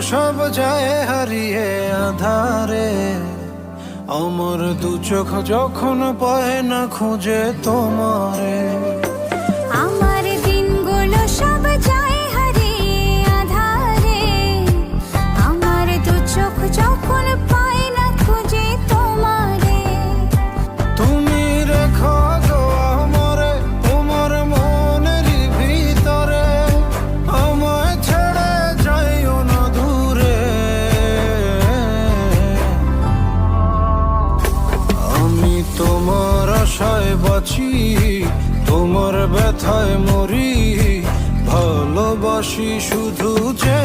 সব যায় হারিয়ে আধারে, আমার দু চোখ যখন পায় না খুঁজে তোমারে। আমার দিনগুলো সব যায় হারিয়ে আঁধারে, আমার দু চোখ যখন পায় না খুঁজে তোমারে। তুমি রেখো গো আমারে তোমার মনের ভিতরে, আমায় ছেড়ে যাইও না দূরে। আমি তোমার আশায় বাঁচি, তোমার ব্যথায় মরি, ভালোবাসি শুধু যে